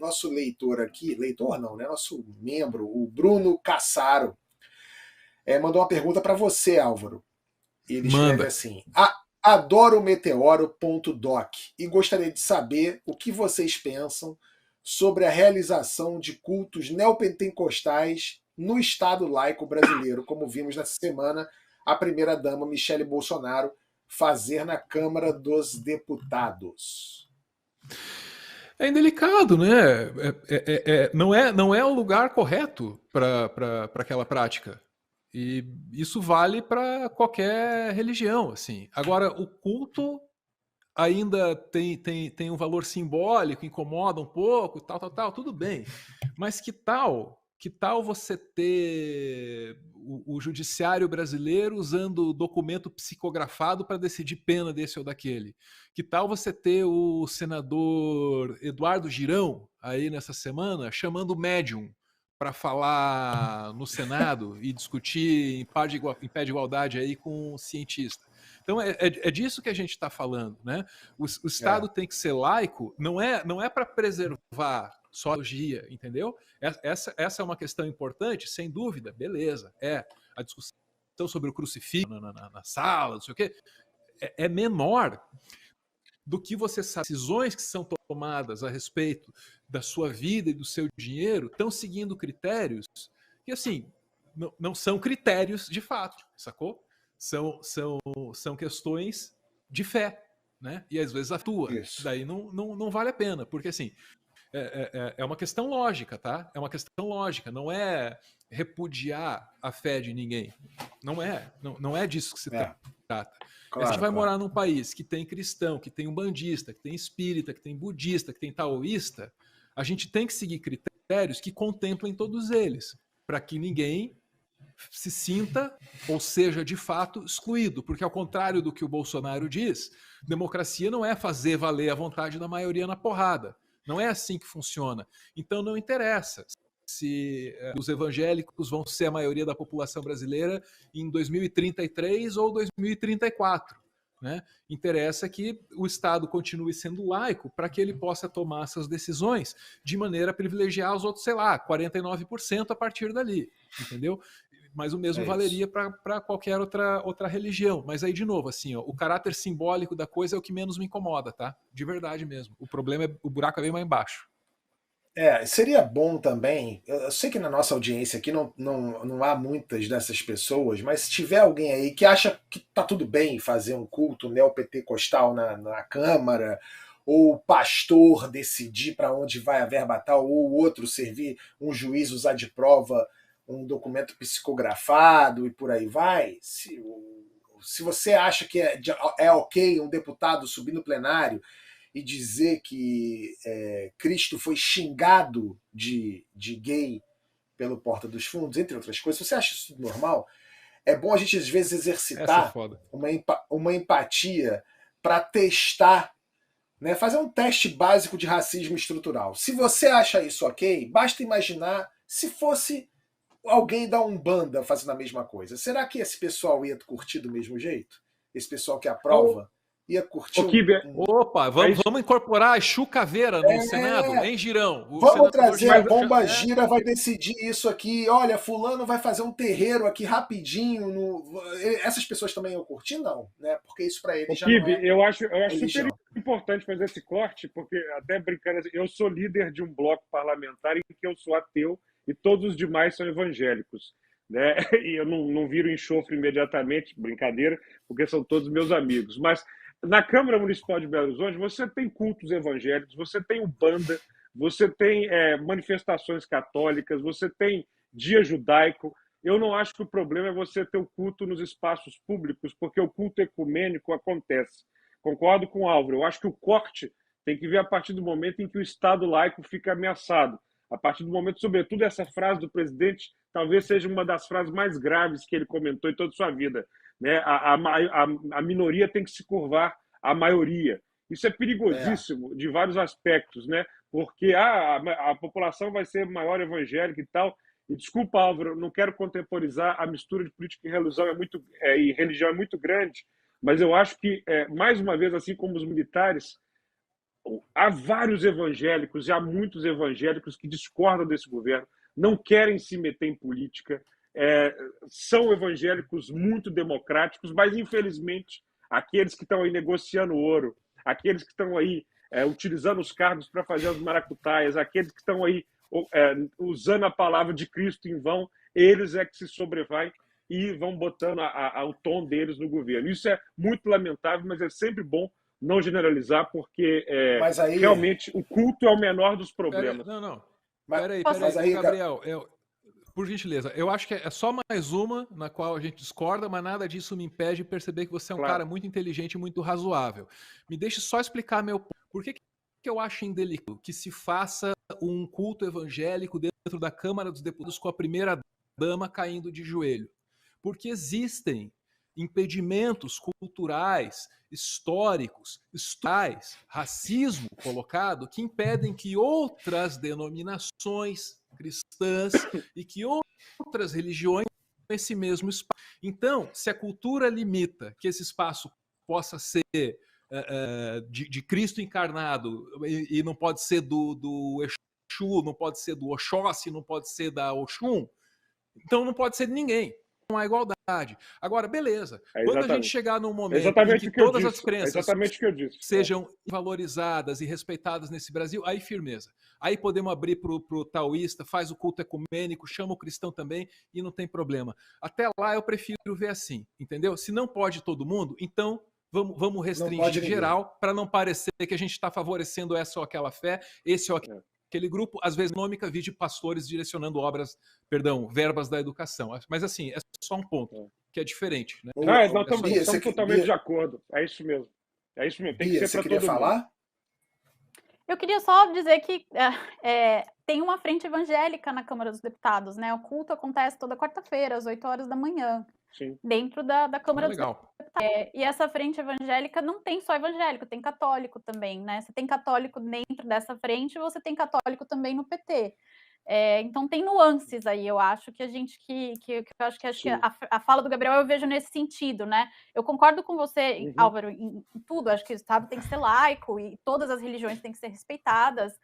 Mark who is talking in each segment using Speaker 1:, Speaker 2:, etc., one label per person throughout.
Speaker 1: nosso leitor aqui, leitor não, né? Nosso membro, o Bruno Cassaro, mandou uma pergunta para você, Álvaro. Ele escreve assim: adoro o meteoro.doc e gostaria de saber o que vocês pensam sobre a realização de cultos neopentecostais no Estado laico brasileiro, como vimos nessa semana a primeira-dama Michele Bolsonaro fazer na Câmara dos Deputados.
Speaker 2: É indelicado, né? Não é o lugar correto para aquela prática. E isso vale para qualquer religião, assim. Agora, o culto ainda tem um valor simbólico, incomoda um pouco, tal, tudo bem. Mas que tal você ter o judiciário brasileiro usando documento psicografado para decidir pena desse ou daquele? Que tal você ter o senador Eduardo Girão aí nessa semana chamando médium para falar no Senado e discutir em pé de igualdade aí com um cientista? Então é disso que a gente está falando, né? O Estado tem que ser laico, não é para preservar só a teologia, entendeu? Essa é uma questão importante, sem dúvida, beleza. A discussão sobre o crucifixo na sala, não sei o quê, é menor do que você sabe. Decisões que são tomadas a respeito da sua vida e do seu dinheiro estão seguindo critérios que, assim, não são critérios de fato, sacou? São questões de fé, né? E às vezes atua. Isso. Daí não vale a pena, porque assim, é uma questão lógica, tá? É uma questão lógica, não é repudiar a fé de ninguém. Não é disso que se trata. Claro, a gente vai morar num país que tem cristão, que tem umbandista, que tem espírita, que tem budista, que tem taoísta. A gente tem que seguir critérios que contemplem todos eles, para que ninguém se sinta ou seja de fato excluído, porque ao contrário do que o Bolsonaro diz, democracia não é fazer valer a vontade da maioria na porrada. Não é assim que funciona. Então não interessa se os evangélicos vão ser a maioria da população brasileira em 2033 ou 2034. Né? Interessa que o Estado continue sendo laico para que ele possa tomar essas decisões de maneira a privilegiar os outros, sei lá, 49% a partir dali. Entendeu? Mas o mesmo valeria para qualquer outra religião. Mas aí, de novo, assim, ó, o caráter simbólico da coisa é o que menos me incomoda, tá? De verdade mesmo. O problema o buraco é bem mais embaixo.
Speaker 1: Seria bom também, eu sei que na nossa audiência aqui não há muitas dessas pessoas, mas se tiver alguém aí que acha que tá tudo bem fazer um culto neopentecostal na Câmara, ou o pastor decidir para onde vai a verba tal, ou o outro servir um juiz usar de prova um documento psicografado e por aí vai, se você acha que é ok um deputado subir no plenário e dizer que Cristo foi xingado de gay pelo Porta dos Fundos, entre outras coisas, se você acha isso tudo normal, é bom a gente às vezes exercitar uma empatia para testar, né, fazer um teste básico de racismo estrutural. Se você acha isso ok, basta imaginar se fosse alguém da Umbanda fazendo a mesma coisa. Será que esse pessoal ia curtir do mesmo jeito? Esse pessoal que aprova ia curtir
Speaker 2: Opa, vamos incorporar a Exu Caveira no Senado, hein, Girão?
Speaker 1: Vamos trazer a Bomba Gira, vai decidir isso aqui. Olha, fulano vai fazer um terreiro aqui rapidinho. Essas pessoas também iam curtir? Não, né? Porque isso para eles já não é.
Speaker 3: Eu acho super importante fazer esse corte, porque, até brincando, eu sou líder de um bloco parlamentar em que eu sou ateu e todos os demais são evangélicos. Né? E eu não viro enxofre imediatamente, brincadeira, porque são todos meus amigos. Mas na Câmara Municipal de Belo Horizonte você tem cultos evangélicos, você tem Umbanda, você tem manifestações católicas, você tem dia judaico. Eu não acho que o problema é você ter o culto nos espaços públicos, porque o culto ecumênico acontece. Concordo com o Álvaro, eu acho que o corte tem que vir a partir do momento em que o Estado laico fica ameaçado. A partir do momento, sobretudo, essa frase do presidente talvez seja uma das frases mais graves que ele comentou em toda a sua vida. Né? A minoria tem que se curvar à maioria. Isso é perigosíssimo de vários aspectos, né? Porque a população vai ser maior evangélica e tal. E desculpa, Álvaro, não quero contemporizar, a mistura de política e religião é muito grande, mas eu acho que, mais uma vez, assim como os militares, há vários evangélicos e há muitos evangélicos que discordam desse governo, não querem se meter em política, são evangélicos muito democráticos, mas infelizmente aqueles que estão aí negociando ouro, aqueles que estão aí utilizando os cargos para fazer as maracutaias, aqueles que estão aí usando a palavra de Cristo em vão, eles é que se sobrevêm e vão botando o tom deles no governo. Isso é muito lamentável, mas é sempre bom não generalizar, porque
Speaker 1: Mas aí,
Speaker 3: realmente o culto é o menor dos problemas.
Speaker 2: Não.
Speaker 1: mas
Speaker 2: Peraí,
Speaker 1: aí,
Speaker 2: Gabriel, por gentileza, eu acho que é só mais uma na qual a gente discorda, mas nada disso me impede de perceber que você é um
Speaker 3: Claro.
Speaker 2: cara muito inteligente e muito razoável. Me deixe só explicar meu ponto. Por que eu acho indelicado que se faça um culto evangélico dentro da Câmara dos Deputados com a primeira dama caindo de joelho? Porque existem impedimentos culturais, históricos, racismo colocado, que impedem que outras denominações cristãs e que outras religiões tenham esse mesmo espaço. Então, se a cultura limita que esse espaço possa ser de Cristo encarnado e não pode ser do Exu, não pode ser do Oxóssi, não pode ser da Oxum, então não pode ser de ninguém. Não há igualdade. Agora, beleza. Quando a gente chegar num momento em que todas as crenças sejam valorizadas e respeitadas nesse Brasil, aí firmeza. Aí podemos abrir para o taoísta, faz o culto ecumênico, chama o cristão também e não tem problema. Até lá eu prefiro ver assim, entendeu? Se não pode todo mundo, então vamos restringir geral para não parecer que a gente está favorecendo essa ou aquela fé, esse ou aquele grupo, às vezes econômica, de pastores direcionando verbas da educação. Mas assim, é só um ponto, que é diferente. Né?
Speaker 3: Nós estamos totalmente de acordo. É isso mesmo. É isso mesmo. Tem que ser para todo mundo.
Speaker 4: Eu queria só dizer que tem uma frente evangélica na Câmara dos Deputados, né? O culto acontece toda quarta-feira, às 8 horas da manhã.
Speaker 3: Sim.
Speaker 4: Dentro da Câmara dos Deputados. E essa frente evangélica não tem só evangélico, tem católico também, né? Você tem católico dentro dessa frente, você tem católico também no PT. Então tem nuances aí, eu acho que a gente acho que a fala do Gabriel eu vejo nesse sentido, né? Eu concordo com você, Álvaro, em tudo, acho que o Estado tem que ser laico e todas as religiões têm que ser respeitadas.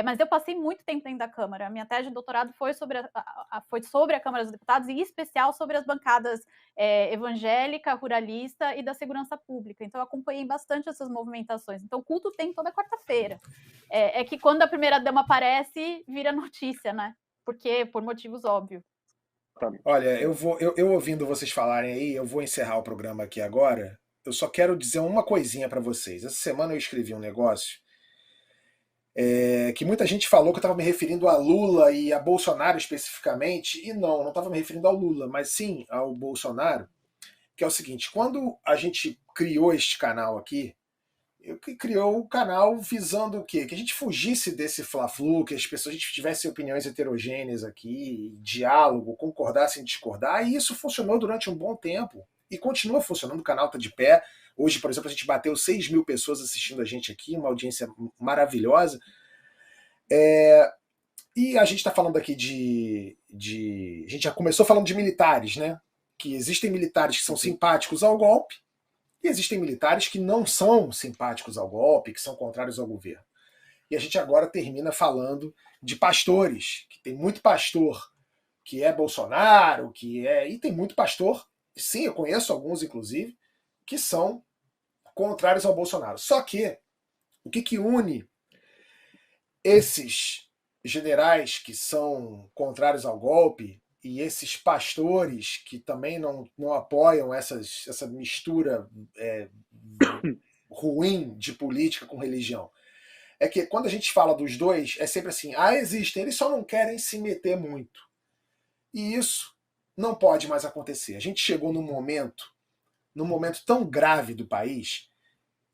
Speaker 4: Mas eu passei muito tempo dentro da Câmara. A minha tese de doutorado foi sobre a Câmara dos Deputados, e em especial sobre as bancadas evangélica, ruralista e da segurança pública. Então, eu acompanhei bastante essas movimentações. Então, o culto tem toda quarta-feira. É que quando a primeira-dama aparece, vira notícia, né? Porque, por motivos óbvios.
Speaker 1: Olha, eu ouvindo vocês falarem aí, eu vou encerrar o programa aqui agora. Eu só quero dizer uma coisinha para vocês. Essa semana eu escrevi um negócio que muita gente falou que eu estava me referindo a Lula e a Bolsonaro especificamente, e não estava me referindo ao Lula, mas sim ao Bolsonaro, que é o seguinte: quando a gente criou este canal aqui, criou o canal visando o quê? Que a gente fugisse desse fla-flu, que as pessoas, a gente tivesse opiniões heterogêneas aqui, diálogo, concordassem em discordar, e isso funcionou durante um bom tempo, e continua funcionando, o canal está de pé. Hoje, por exemplo, a gente bateu 6 mil pessoas assistindo a gente aqui, uma audiência maravilhosa. E a gente está falando aqui a gente já começou falando de militares, né? Que existem militares que são simpáticos ao golpe, e existem militares que não são simpáticos ao golpe, que são contrários ao governo. E a gente agora termina falando de pastores, que tem muito pastor que é Bolsonaro, e tem muito pastor, sim, eu conheço alguns, inclusive, que são contrários ao Bolsonaro. Só que o que une esses generais que são contrários ao golpe e esses pastores que também não apoiam essa mistura ruim de política com religião, é que quando a gente fala dos dois, é sempre assim: existem, eles só não querem se meter muito. E isso não pode mais acontecer. A gente chegou num momento tão grave do país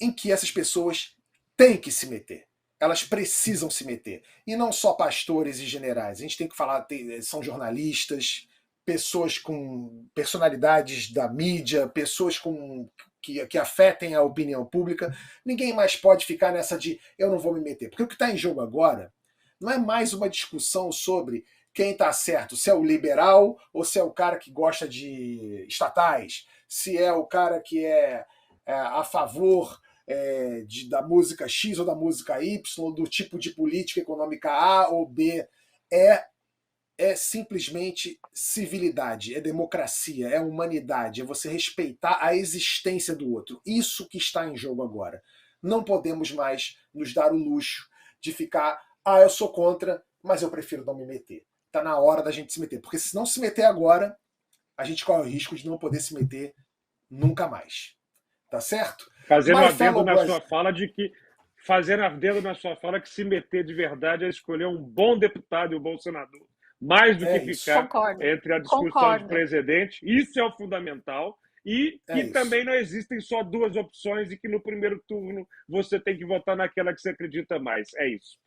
Speaker 1: em que essas pessoas têm que se meter. Elas precisam se meter. E não só pastores e generais. A gente tem que falar, são jornalistas, pessoas com personalidades da mídia, pessoas que afetem a opinião pública. Ninguém mais pode ficar nessa de eu não vou me meter. Porque o que está em jogo agora não é mais uma discussão sobre quem está certo, se é o liberal ou se é o cara que gosta de estatais, se é o cara que é a favor da música X ou da música Y, do tipo de política econômica A ou B. É simplesmente civilidade, é democracia, é humanidade, é você respeitar a existência do outro. Isso que está em jogo agora. Não podemos mais nos dar o luxo de ficar, eu sou contra, mas eu prefiro não me meter. Está na hora da gente se meter, porque se não se meter agora, a gente corre o risco de não poder se meter nunca mais. Tá certo?
Speaker 3: Fazendo adendo na sua fala que se meter de verdade é escolher um bom deputado e um bom senador. Mais do que ficar entre a discussão de presidente. Isso é o fundamental. E que também não existem só duas opções e que no primeiro turno você tem que votar naquela que você acredita mais. É isso.